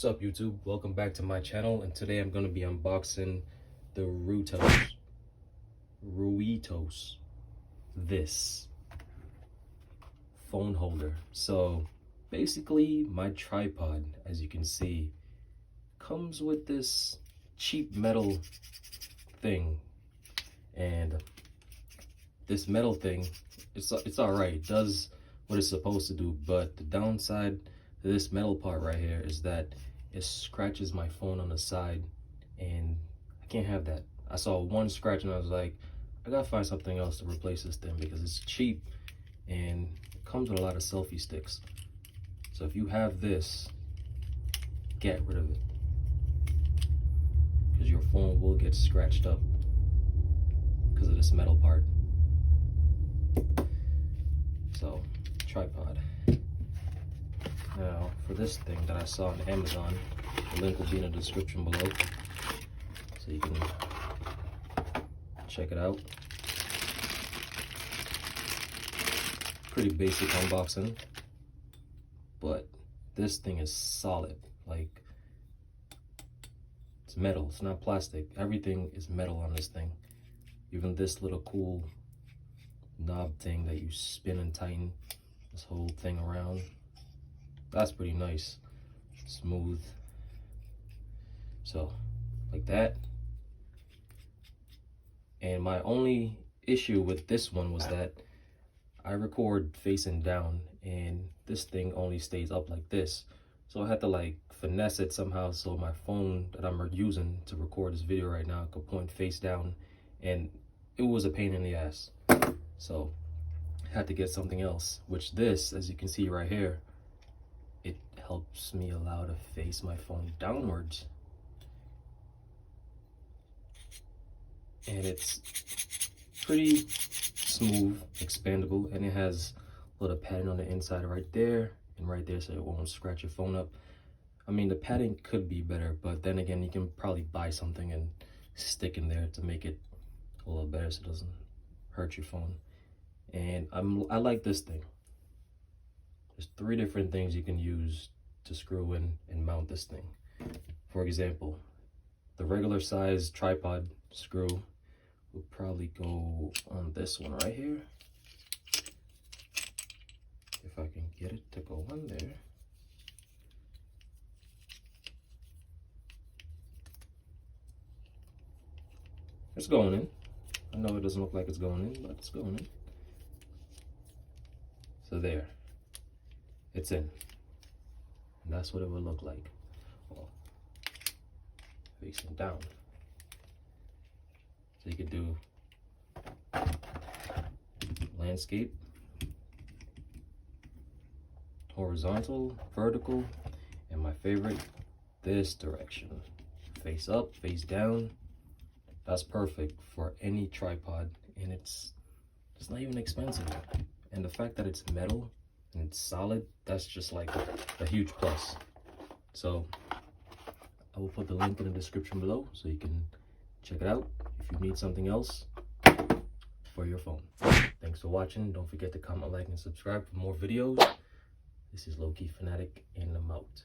What's up, YouTube? Welcome back to my channel, and today I'm going to be unboxing the Ruittos this phone holder. So basically my tripod, as you can see, comes with this cheap metal thing, and this metal thing, it's all right. It does what it's supposed to do, but the downside to this metal part right here is that it scratches my phone on the side, and I can't have that. I saw one scratch and I was like, I gotta find something else to replace this thing because it's cheap and it comes with a lot of selfie sticks. So if you have this, get rid of it, because your phone will get scratched up because of this metal part. So, tripod. Now, for this thing that I saw on Amazon, the link will be in the description below, so you can check it out. Pretty basic unboxing, but this thing is solid. Like, it's metal, it's not plastic. Everything is metal on this thing. Even this little cool knob thing that you spin and tighten this whole thing around. That's pretty nice, smooth. So, like that. And my only issue with this one was that I record facing down, and this thing only stays up like this. So I had to like finesse it somehow so my phone that I'm using to record this video right now could point face down, and it was a pain in the ass. So I had to get something else, which this, as you can see right here, it helps me allow to face my phone downwards. And it's pretty smooth, expandable, and it has a little padding on the inside right there and right there, so it won't scratch your phone up. I mean, the padding could be better, but then again, you can probably buy something and stick in there to make it a little better so it doesn't hurt your phone. And I like this thing. There's 3 different things you can use to screw in and mount this thing. For example, the regular size tripod screw would probably go on this one right here. If I can get it to go on there. It's going in. I know it doesn't look like it's going in, but it's going in. So there. It's in. And that's what it would look like. Well, facing down. So you could do landscape, horizontal, vertical, and my favorite, this direction. Face up, face down. That's perfect for any tripod, and it's not even expensive. And the fact that it's metal and it's solid, that's just like a huge plus. So I will put the link in the description below so you can check it out if you need something else for your phone. Thanks for watching. Don't forget to comment, like, and subscribe for more videos. This is Low Key Fanatic, and I'm out.